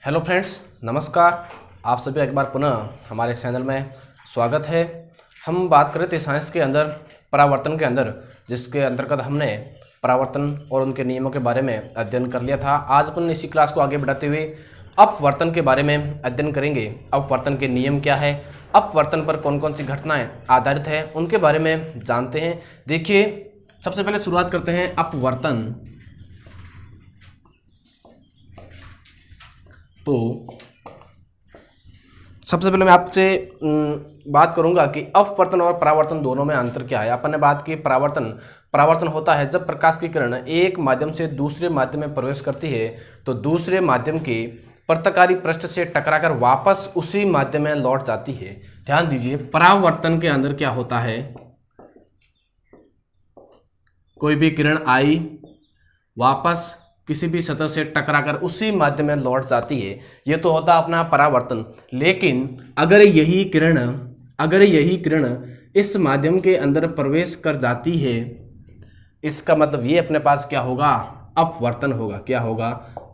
Hello friends, नमस्कार। आप सभी एक बार पुनः हमारे चैनल में स्वागत है। हम बात कर रहे थे साइंस के अंदर परावर्तन के अंदर, जिसके अंतर्गत हमने परावर्तन और उनके नियमों के बारे में अध्ययन कर लिया था। आज अपन इसी क्लास को आगे बढ़ाते हुए अपवर्तन के बारे में अध्ययन करेंगे। अपवर्तन के नियम क्या है, अपवर्तन पर कौन कौन सी घटनाएं आधारित है, उनके बारे में जानते हैं। देखिए, सबसे पहले शुरुआत करते हैं अपवर्तन। तो सबसे पहले मैं आपसे बात करूंगा कि अपवर्तन और परावर्तन दोनों में अंतर क्या है। अपन ने बात की परावर्तन होता है जब प्रकाश की किरण एक माध्यम से दूसरे माध्यम में प्रवेश करती है तो दूसरे माध्यम के प्रतकारी पृष्ठ से टकराकर वापस उसी माध्यम में लौट जाती है। ध्यान दीजिए, परावर्तन के अंदर क्या होता है, कोई भी किरण आई, वापस किसी भी सतह से टकराकर उसी माध्यम में लौट जाती है, ये तो होता है अपना परावर्तन। लेकिन अगर यही किरण इस माध्यम के अंदर प्रवेश कर जाती है, इसका मतलब ये अपने पास क्या होगा, अपवर्तन होगा। क्या होगा,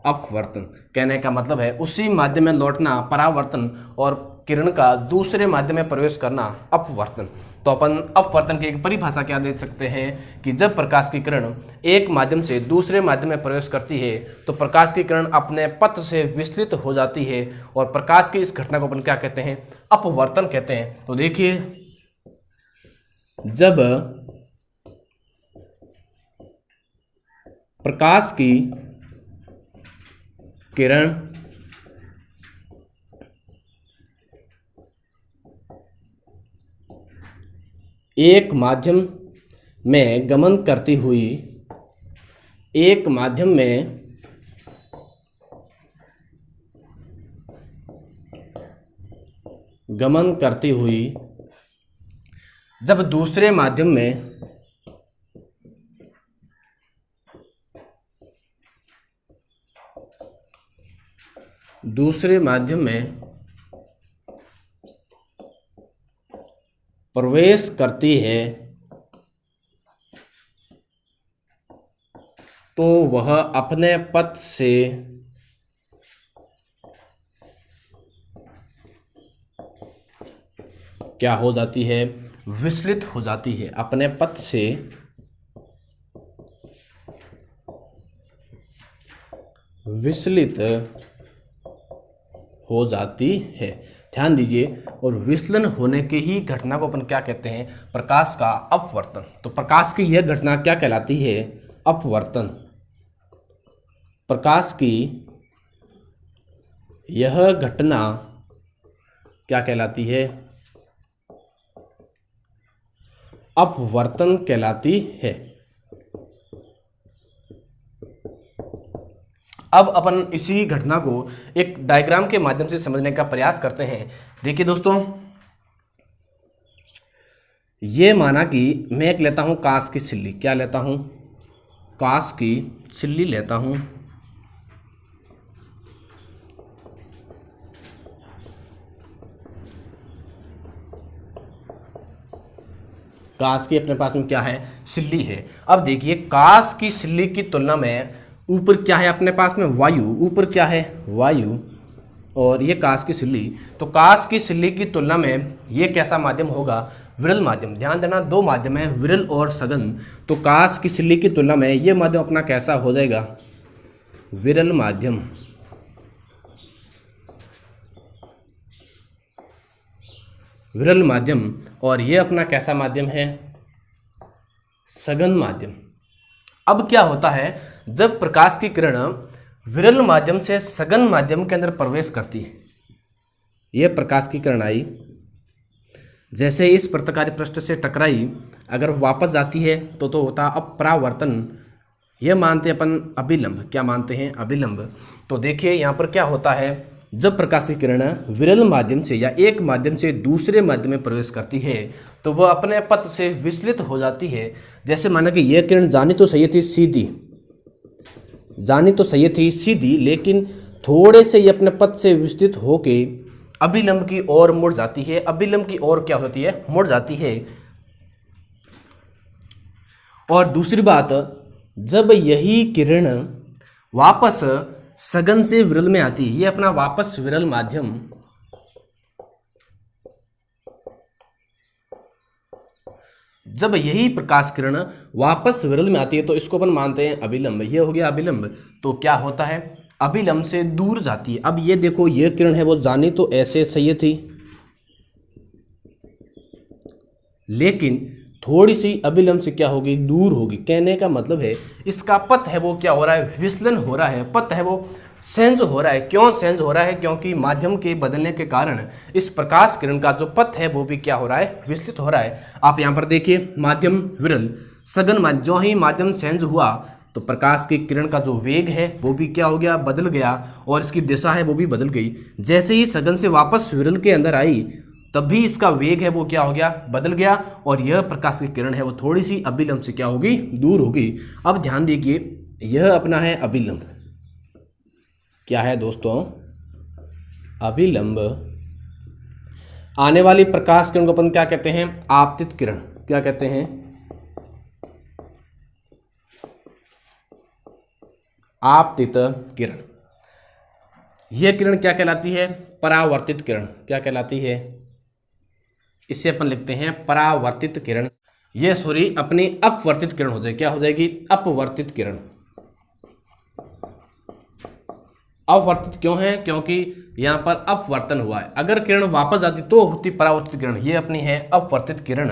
अपवर्तन। कहने का मतलब है उसी माध्यम में लौटना परावर्तन और किरण का दूसरे माध्यम में प्रवेश करना अपवर्तन। तो अपन अपवर्तन की एक परिभाषा क्या दे सकते हैं कि जब प्रकाश की किरण एक माध्यम से दूसरे माध्यम में प्रवेश करती है तो प्रकाश की किरण अपने पथ से विचलित हो जाती है और प्रकाश की इस घटना को अपन क्या कहते हैं, अपवर्तन कहते हैं। तो देखिए, जब प्रकाश की किरण एक माध्यम में गमन करती हुई जब दूसरे माध्यम में प्रवेश करती है तो वह अपने पथ से क्या हो जाती है, विचलित हो जाती है। अपने पथ से विचलित हो जाती है। ध्यान दीजिए, और विचलन होने के ही घटना को अपन क्या कहते हैं, प्रकाश का अपवर्तन। तो प्रकाश की यह घटना क्या कहलाती है, अपवर्तन। प्रकाश की यह घटना क्या कहलाती है, अपवर्तन कहलाती है। अब अपन इसी घटना को एक डायग्राम के माध्यम से समझने का प्रयास करते हैं। देखिए दोस्तों, ये माना कि मैं एक लेता हूं कांच की सिल्ली। क्या लेता हूं, कांच की सिल्ली लेता हूं। कांच की अपने पास में क्या है, सिल्ली है। अब देखिए, कांच की सिल्ली की तुलना में ऊपर क्या है अपने पास में, वायु। ऊपर क्या है, वायु, और ये कांच की सिल्ली। तो कांच की सिल्ली की तुलना में ये कैसा माध्यम होगा, विरल माध्यम। ध्यान देना, दो माध्यम है, विरल और सघन। तो कांच की सिल्ली की तुलना में ये माध्यम अपना कैसा हो जाएगा, विरल माध्यम। विरल माध्यम। और ये अपना कैसा माध्यम है, सघन माध्यम। अब क्या होता है, जब प्रकाश की किरण विरल माध्यम से सघन माध्यम के अंदर प्रवेश करती है, यह प्रकाश की किरण आई, जैसे इस प्रतकारी पृष्ठ से टकराई, अगर वापस जाती है तो होता अपरावर्तन। यह मानते हैं अपन अभिलंब। क्या मानते हैं, अभिलंब। तो देखिए यहाँ पर क्या होता है, जब प्रकाश की किरण विरल माध्यम से या एक माध्यम से दूसरे माध्यम में प्रवेश करती है तो वह अपने पथ से विचलित हो जाती है। जैसे माना कि यह किरण जानी तो सही थी सीधी, लेकिन थोड़े से ये अपने पथ से विचलित होके अभिलंब की ओर मुड़ जाती है। अभिलंब की ओर क्या होती है, मुड़ जाती है। और दूसरी बात, जब यही किरण वापस सघन से विरल में आती है, ये अपना वापस विरल माध्यम जब यही प्रकाश किरण वापस विरल में आती है तो इसको अपन मानते हैं अभिलंब। ये हो गया अभिलंब। तो क्या होता है, अभिलंब से दूर जाती है। अब ये देखो, ये किरण है वो जानी तो ऐसे सही थी, लेकिन थोड़ी सी अभिलंब से क्या होगी, दूर होगी। कहने का मतलब है इसका पथ है वो क्या हो रहा है, विचलन हो रहा है, पथ है वो चेंज हो रहा है। क्यों चेंज हो रहा है, क्योंकि माध्यम के बदलने के कारण इस प्रकाश किरण का जो पथ है वो भी क्या हो रहा है, विचलित हो रहा है। आप यहाँ पर देखिए, माध्यम विरल, सघन माध्यम, जो ही माध्यम चेंज हुआ तो प्रकाश की किरण का जो वेग है वो भी क्या हो गया, बदल गया, और इसकी दिशा है वो भी बदल गई। जैसे ही सघन से वापस विरल के अंदर आई तब भी इसका वेग है वो क्या हो गया, बदल गया, और यह प्रकाश की किरण है वो थोड़ी सी अभिलंब से क्या होगी, दूर होगी। अब ध्यान दीजिए, यह अपना है अभिलंब। क्या है दोस्तों, अभिलंब। आने वाली प्रकाश किरण को अपन क्या कहते हैं, आपतित किरण। क्या कहते हैं, आपतित किरण। यह किरण क्या कहलाती है, परावर्तित किरण। क्या कहलाती है, इसे अपन लिखते हैं परावर्तित किरण। यह सॉरी अपनी अपवर्तित किरण हो जाएगी। क्या हो जाएगी, अपवर्तित किरण। अपवर्तित क्यों है, क्योंकि यहाँ पर अपवर्तन हुआ है। अगर किरण वापस आती तो होती परावर्तित किरण। ये अपनी है अपवर्तित किरण।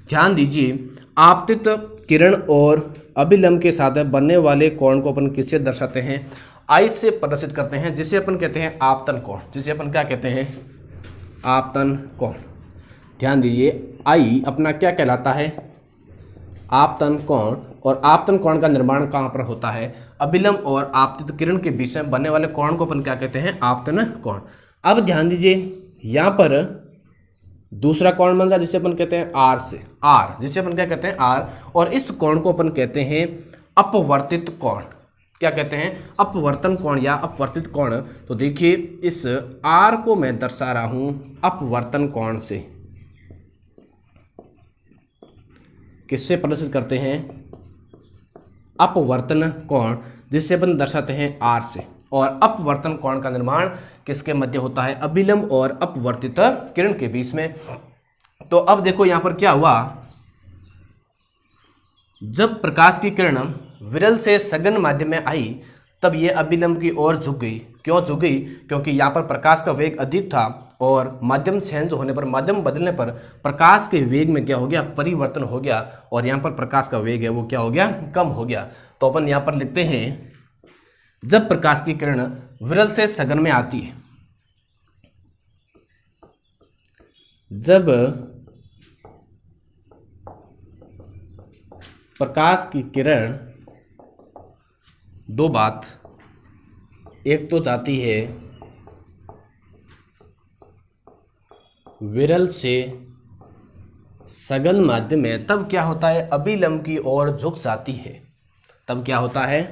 ध्यान दीजिए, आपतित किरण और अभिलंब के साथ बनने वाले कोण को अपन किससे दर्शाते हैं, आई से प्रदर्शित करते हैं, जिसे अपन कहते हैं आपतन कोण। जिसे अपन क्या कहते हैं, आपतन कोण। ध्यान दीजिए, आई अपना क्या कहलाता है, आपतन कोण। और आपतन कोण का निर्माण कहाँ पर होता है, अभिलंब और आपतित किरण के बीच में बनने वाले कोण को अपन क्या कहते हैं, आपतन कोण। अब ध्यान दीजिए, यहाँ पर दूसरा कोण बन रहा है जिसे अपन कहते हैं आर से, आर, जिसे अपन क्या कहते हैं आर, और इस कोण को अपन कहते हैं अपवर्तित कोण। क्या कहते हैं, अपवर्तन कोण या अपवर्तित कोण। तो देखिए, इस आर को मैं दर्शा रहा हूं अपवर्तन कोण से। किससे प्रदर्शित करते हैं, अपवर्तन कोण, जिससे अपन दर्शाते हैं आर से। और अपवर्तन कोण का निर्माण किसके मध्य होता है, अभिलंब और अपवर्तित किरण के बीच में। तो अब देखो यहाँ पर क्या हुआ, जब प्रकाश की किरण विरल से सघन माध्यम में आई तब ये अभिलंब की ओर झुक गई। क्यों झुक गई, क्योंकि यहाँ पर प्रकाश का वेग अधिक था और माध्यम चेंज होने पर, माध्यम बदलने पर प्रकाश के वेग में क्या हो गया, परिवर्तन हो गया, और यहाँ पर प्रकाश का वेग है वो क्या हो गया, कम हो गया। तो अपन यहाँ पर लिखते हैं, जब प्रकाश की किरण विरल से सघन में आती है, जब प्रकाश की किरण, दो बात, एक तो जाती है विरल से सघन माध्यम में, तब क्या होता है, अभिलंब की ओर झुक जाती है। तब क्या होता है,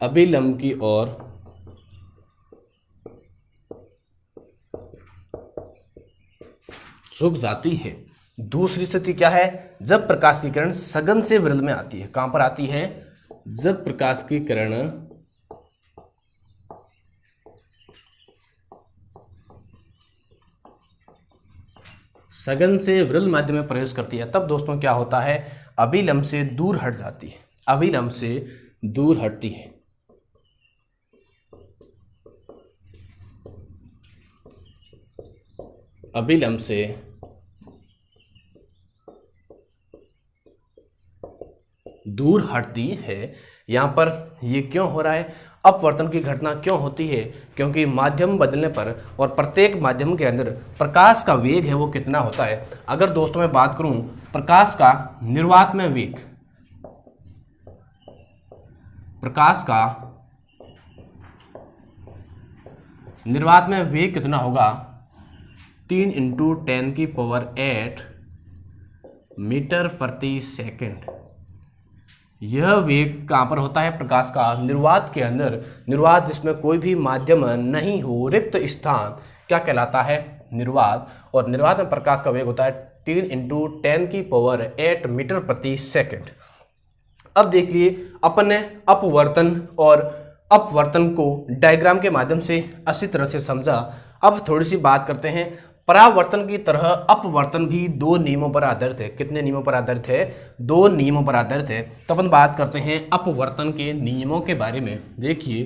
अभिलंब की ओर झुक जाती है। दूसरी स्थिति क्या है, जब प्रकाश की किरण सघन से विरल में आती है। कहां पर आती है, जब प्रकाश की किरण सघन से विरल माध्यम में प्रवेश करती है, तब दोस्तों क्या होता है, अभिलंब से दूर हट जाती है। अभिलंब से दूर हटती है। अभिलंब से दूर हटती है। यहाँ पर ये क्यों हो रहा है, अपवर्तन की घटना क्यों होती है, क्योंकि माध्यम बदलने पर और प्रत्येक माध्यम के अंदर प्रकाश का वेग है वो कितना होता है। अगर दोस्तों मैं बात करूं प्रकाश का निर्वात में वेग, प्रकाश का निर्वात में वेग कितना होगा, 3 × 10⁸ मीटर प्रति सेकंड। यह वेग कहाँ पर होता है, प्रकाश का निर्वात के अंदर। निर्वात जिसमें कोई भी माध्यम नहीं हो, रिक्त स्थान क्या कहलाता है, निर्वात। और निर्वात में प्रकाश का वेग होता है 3 इंटू 10⁸ मीटर प्रति सेकंड। अब देखिए अपन ने अपवर्तन और अपवर्तन को डायग्राम के माध्यम से अच्छी तरह से समझा। अब थोड़ी सी बात करते हैं, परावर्तन की तरह अपवर्तन भी दो नियमों पर आधारित है। कितने नियमों पर आधारित है? दो नियमों पर आधारित है। तो अपन बात करते हैं अपवर्तन के नियमों के बारे में। देखिए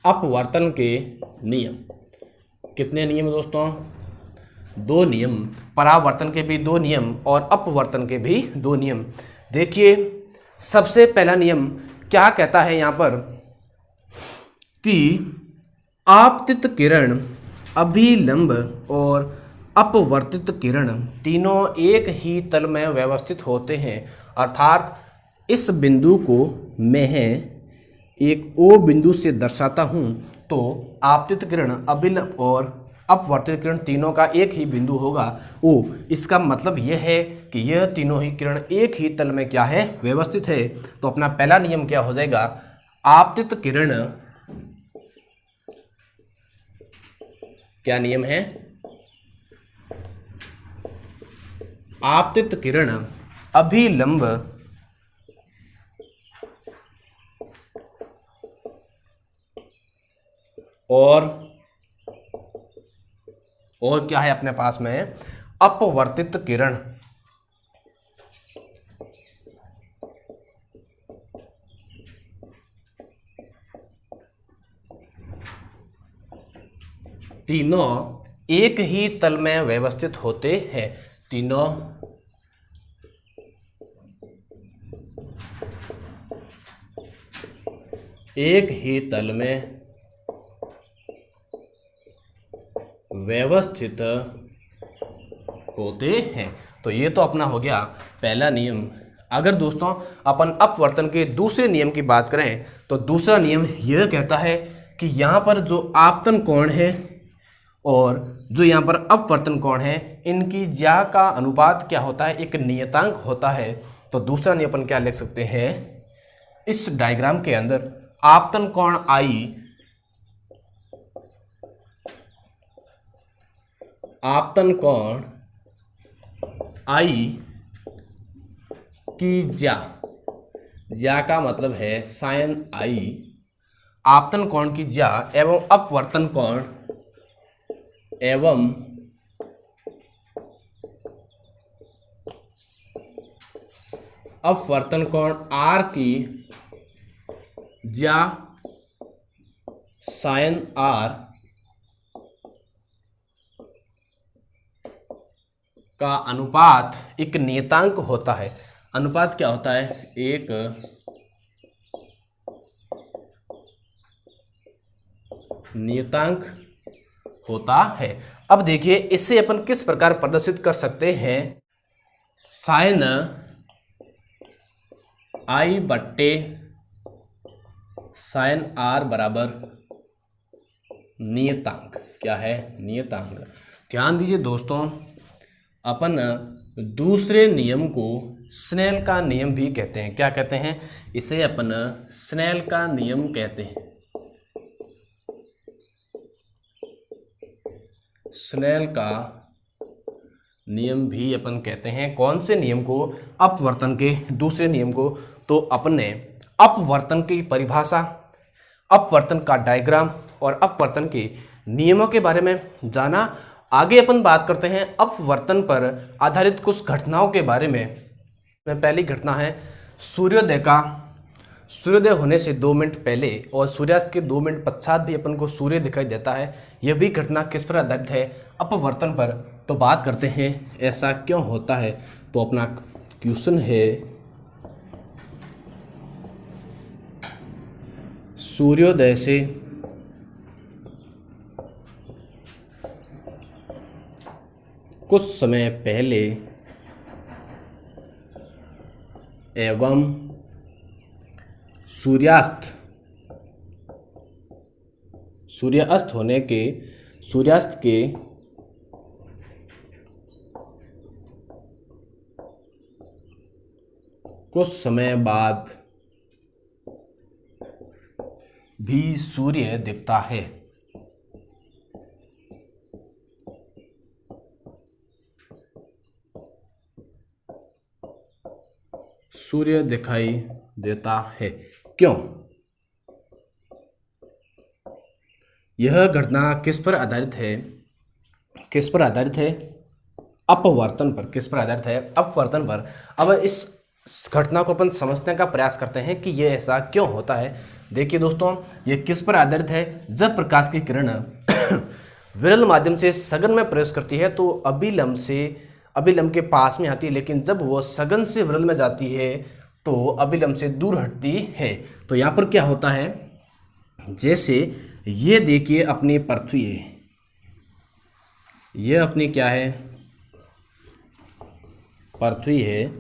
अपवर्तन के नियम, कितने नियम दोस्तों? दो नियम। परावर्तन के भी दो नियम और अपवर्तन के भी दो नियम। देखिए सबसे पहला नियम क्या कहता है यहाँ पर कि आपतित किरण, अभिलंब और अपवर्तित किरण तीनों एक ही तल में व्यवस्थित होते हैं। अर्थात इस बिंदु को मैं एक O बिंदु से दर्शाता हूँ तो आपतित किरण, अभिलंब और अपवर्तित किरण तीनों का एक ही बिंदु होगा O। इसका मतलब यह है कि यह तीनों ही किरण एक ही तल में क्या है? व्यवस्थित है। तो अपना पहला नियम क्या हो जाएगा? आपतित किरण, क्या नियम है? आपतित किरण अभिलंब और क्या है अपने पास में? अपवर्तित किरण। तीनों एक ही तल में व्यवस्थित होते हैं। तीनों एक ही तल में व्यवस्थित होते हैं। तो ये तो अपना हो गया पहला नियम। अगर दोस्तों अपन अपवर्तन के दूसरे नियम की बात करें तो दूसरा नियम यह कहता है कि यहाँ पर जो आपतन कोण है और जो यहाँ पर अपवर्तन कोण है, इनकी ज्या का अनुपात क्या होता है? एक नियतांक होता है। तो दूसरा नियम अपन क्या लिख सकते हैं इस डायग्राम के अंदर? आपतन कोण I, आपतन कोण I की ज्या का मतलब है साइन I, आपतन कोण की ज्या एवं अपवर्तन कोण एवं अपवर्तन कोण R की ज्या साइन R का अनुपात एक नियतांक होता है। अनुपात क्या होता है? एक नियतांक होता है। अब देखिए इससे अपन किस प्रकार प्रदर्शित कर सकते हैं? साइन I बट्टे साइन R बराबर नियतांक। क्या है? नियतांक। ध्यान दीजिए दोस्तों, अपन दूसरे नियम को स्नेल का नियम भी कहते हैं। क्या कहते हैं? इसे अपन स्नेल का नियम कहते हैं। स्नेल का नियम भी अपन कहते हैं। कौन से नियम को? अपवर्तन के दूसरे नियम को। तो अपन ने अपवर्तन की परिभाषा, अपवर्तन का डायग्राम और अपवर्तन के नियमों के बारे में जाना। आगे अपन बात करते हैं अपवर्तन पर आधारित कुछ घटनाओं के बारे में। पहली घटना है सूर्योदय का। सूर्योदय होने से 2 मिनट पहले और सूर्यास्त के 2 मिनट पश्चात भी अपन को सूर्य दिखाई देता है। यह भी घटना किस पर आधारित है? अपवर्तन पर। तो बात करते हैं ऐसा क्यों होता है। तो अपना क्वेश्चन है सूर्योदय से कुछ समय पहले एवं सूर्यास्त के कुछ समय बाद भी सूर्य दिखता है। सूर्य दिखाई देता है। क्यों? यह घटना किस पर आधारित है? किस पर आधारित है? अपवर्तन पर। किस पर आधारित है? अपवर्तन पर। अब इस घटना को अपन समझने का प्रयास करते हैं कि यह ऐसा क्यों होता है। देखिए दोस्तों, यह किस पर आधारित है? जब प्रकाश की किरण विरल माध्यम से सघन में प्रवेश करती है तो अभिलंब के पास में आती है, लेकिन जब वो सघन से विरल में जाती है तो अभिलंब से दूर हटती है। तो यहाँ पर क्या होता है, जैसे ये देखिए अपनी पृथ्वी है, ये अपनी क्या है? पृथ्वी है,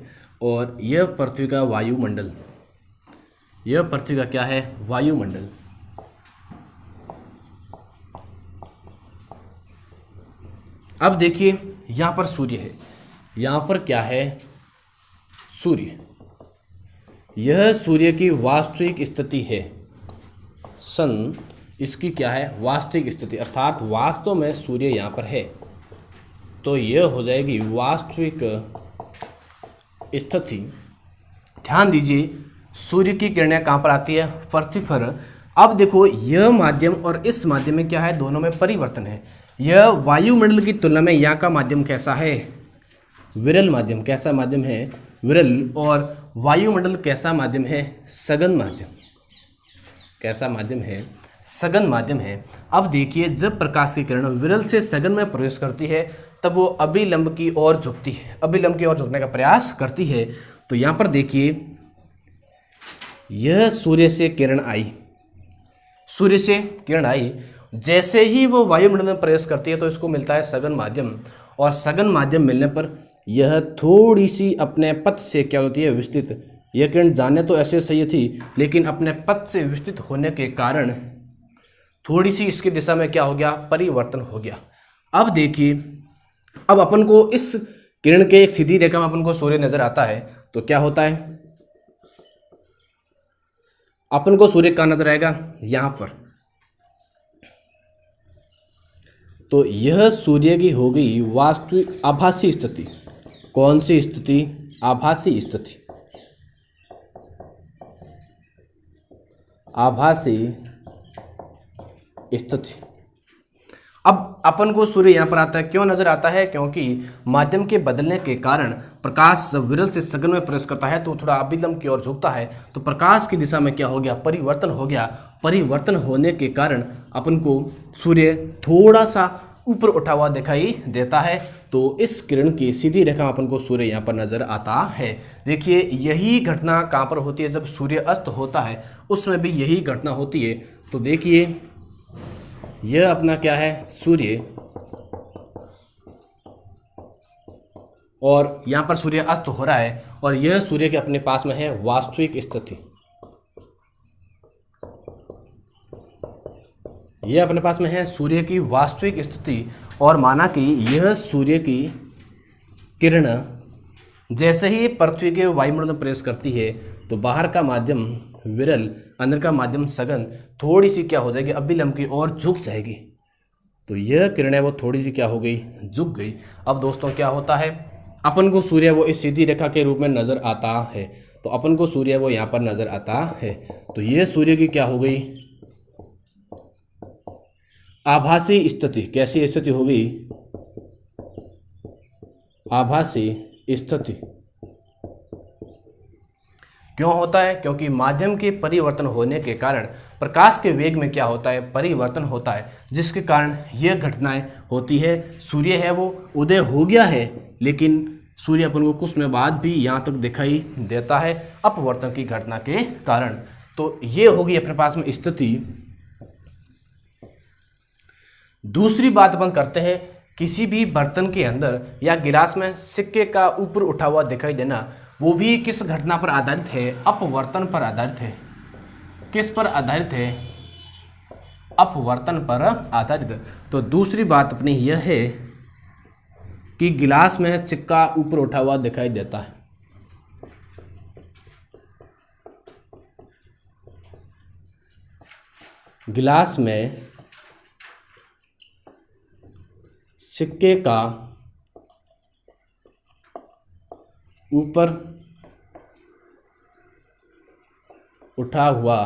और यह पृथ्वी का वायुमंडल, यह पृथ्वी का क्या है? वायुमंडल। अब देखिए यहाँ पर सूर्य है, यहाँ पर क्या है? सूर्य। यह सूर्य की वास्तविक स्थिति है, इसकी क्या है? वास्तविक स्थिति, अर्थात वास्तव में सूर्य यहाँ पर है। तो यह हो जाएगी वास्तविक स्थिति। ध्यान दीजिए, सूर्य की किरणें कहाँ पर आती है? पृथ्वी पर। अब देखो, यह माध्यम और इस माध्यम में क्या है? दोनों में परिवर्तन है। यह वायुमंडल की तुलना में यहाँ का माध्यम कैसा है? विरल माध्यम। कैसा माध्यम है? विरल। और वायुमंडल कैसा माध्यम है? सघन माध्यम। कैसा माध्यम है? सघन माध्यम है। अब देखिए, जब प्रकाश की किरण विरल से सघन में प्रवेश करती है तब वो अभिलंब की ओर झुकती है, अभिलंब की ओर झुकने का प्रयास करती है। तो यहाँ पर देखिए, यह सूर्य से किरण आई, सूर्य से किरण आई, जैसे ही वो वायुमंडल में प्रवेश करती है तो इसको मिलता है सघन माध्यम, और सघन माध्यम मिलने पर यह थोड़ी सी अपने पथ से क्या होती है? विस्तृत। यह किरण जाने तो ऐसे सही थी, लेकिन अपने पथ से विस्तृत होने के कारण थोड़ी सी इसकी दिशा में क्या हो गया? परिवर्तन हो गया। अब देखिए, अब अपन को इस किरण के एक सीधी रेखा में अपन को सूर्य नजर आता है तो क्या होता है? अपन को सूर्य कहाँ नजर आएगा? यहाँ पर। तो यह सूर्य की हो गई वास्तविक आभासी स्थिति। कौन सी स्थिति? आभासी स्थिति। आभासी स्थिति। अब अपन को सूर्य यहाँ पर आता है, क्यों नजर आता है? क्योंकि माध्यम के बदलने के कारण प्रकाश जब विरल से सघन में प्रवेश करता है तो थोड़ा अभिलंब की ओर झुकता है, तो प्रकाश की दिशा में क्या हो गया? परिवर्तन हो गया। परिवर्तन होने के कारण अपन को सूर्य थोड़ा सा ऊपर उठा हुआ दिखाई देता है। तो इस किरण की सीधी रेखा में अपन को सूर्य यहाँ पर नजर आता है। देखिए, यही घटना कहाँ पर होती है? जब सूर्य अस्त होता है उसमें भी यही घटना होती है। तो देखिए, यह अपना क्या है? सूर्य, और यहाँ पर सूर्य अस्त हो रहा है, और यह सूर्य के अपने पास में है वास्तविक स्थिति। यह अपने पास में है सूर्य की वास्तविक स्थिति, और माना कि यह सूर्य की किरण जैसे ही पृथ्वी के वायुमंडल में प्रवेश करती है तो बाहर का माध्यम विरल, अंदर का माध्यम सघन, थोड़ी सी क्या हो जाएगी? अभिलंब की ओर झुक जाएगी। तो यह किरणें वो थोड़ी सी क्या हो गई? झुक गई। अब दोस्तों क्या होता है? अपन को सूर्य वो इस सीधी रेखा के रूप में नजर आता है, तो अपन को सूर्य वो यहाँ पर नजर आता है। तो यह सूर्य की क्या हो गई? आभासी स्थिति। कैसी स्थिति हो गई? आभासी स्थिति। क्यों होता है? क्योंकि माध्यम के परिवर्तन होने के कारण प्रकाश के वेग में क्या होता है? परिवर्तन होता है, जिसके कारण यह घटनाएं होती है। सूर्य है वो उदय हो गया है, लेकिन सूर्य अपन को कुछ समय बाद भी यहाँ तक दिखाई देता है अपवर्तन की घटना के कारण। तो ये होगी अपने पास में स्थिति। दूसरी बात अपन करते हैं, किसी भी बर्तन के अंदर या गिलास में सिक्के का ऊपर उठा हुआ दिखाई देना, वो भी किस घटना पर आधारित है? अपवर्तन पर आधारित है। किस पर आधारित है? अपवर्तन पर आधारित। तो दूसरी बात अपनी यह है कि गिलास में सिक्का ऊपर उठा हुआ दिखाई देता है। गिलास में सिक्के का ऊपर उठा हुआ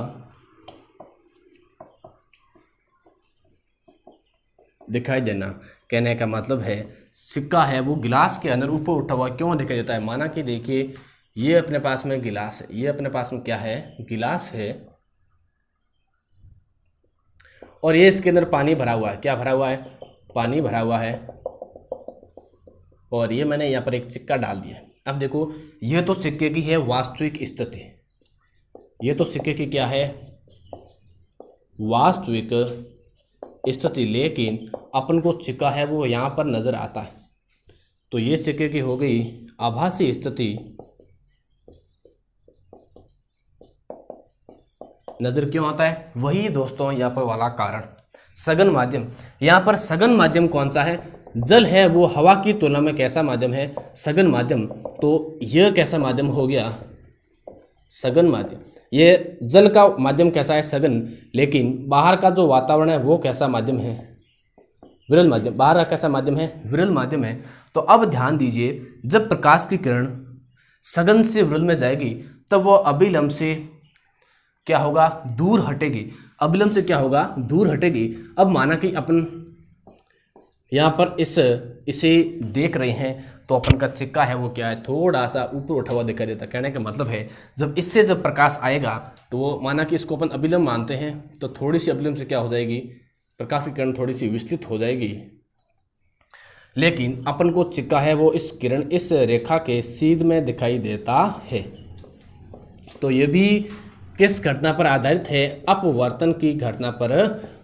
दिखाई देना। कहने का मतलब है सिक्का है वो गिलास के अंदर ऊपर उठा हुआ क्यों दिखाई देता है। माना कि देखिए ये अपने पास में गिलास है, ये अपने पास में क्या है, गिलास है, और ये इसके अंदर पानी भरा हुआ है। क्या भरा हुआ है, पानी भरा हुआ है, और ये मैंने यहाँ पर एक सिक्का डाल दिया। अब देखो ये तो सिक्के की है वास्तविक स्थिति, ये तो सिक्के की क्या है, वास्तविक स्थिति, लेकिन अपन को सिक्का है वो यहाँ पर नज़र आता है, तो ये सिक्के की हो गई आभासी स्थिति, नज़र क्यों आता है, वही दोस्तों यहाँ पर वाला कारण सघन माध्यम। यहाँ पर सघन माध्यम कौन सा है, जल है वो हवा की तुलना में कैसा माध्यम है, सघन माध्यम। तो यह कैसा माध्यम हो गया, सघन माध्यम। ये जल का माध्यम कैसा है, सघन, लेकिन बाहर का जो वातावरण है वो कैसा माध्यम है, विरल माध्यम। बाहर का कैसा माध्यम है, विरल माध्यम है। तो अब ध्यान दीजिए, जब प्रकाश की किरण सघन से विरल में जाएगी तब वो अभिलंब से क्या होगा, दूर हटेगी। अभिलंब से क्या होगा, दूर हटेगी। अब माना कि अपन यहाँ पर इसे देख रहे हैं तो अपन का सिक्का है वो क्या है, थोड़ा सा ऊपर उठा हुआ दिखाई देता। कहने का मतलब है जब प्रकाश आएगा तो वो माना कि इसको अपन अभिलंब मानते हैं, तो थोड़ी सी अभिलंब से क्या हो जाएगी, प्रकाश की किरण थोड़ी सी विचलित हो जाएगी। लेकिन अपन को सिक्का है वो इस किरण, इस रेखा के सीध में दिखाई देता है। तो ये भी किस घटना पर आधारित है, अपवर्तन की घटना पर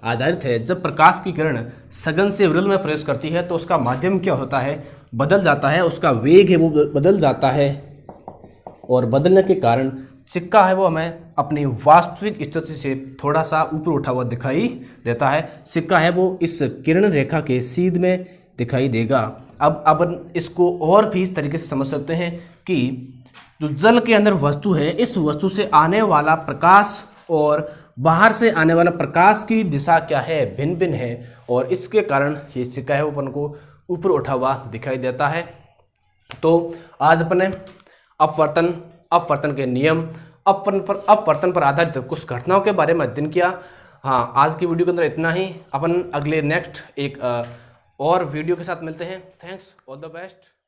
आधारित है। जब प्रकाश की किरण सघन से विरल में प्रवेश करती है तो उसका माध्यम क्या होता है, बदल जाता है, उसका वेग है वो बदल जाता है, और बदलने के कारण सिक्का है वो हमें अपनी वास्तविक स्थिति से थोड़ा सा ऊपर उठा हुआ दिखाई देता है। सिक्का है वो इस किरण रेखा के सीध में दिखाई देगा। अब अपन इसको और भी इस तरीके से समझ सकते हैं कि जो जल के अंदर वस्तु है, इस वस्तु से आने वाला प्रकाश और बाहर से आने वाला प्रकाश की दिशा क्या है, भिन्न भिन्न है, और इसके कारण ये सिक्का है अपन को ऊपर उठा हुआ दिखाई देता है। तो आज अपने अपवर्तन के नियम, अपवर्तन पर आधारित कुछ घटनाओं के बारे में अध्ययन किया। हाँ, आज की वीडियो के अंदर इतना ही। अपन अगले नेक्स्ट एक और वीडियो के साथ मिलते हैं। Thanks, all the best.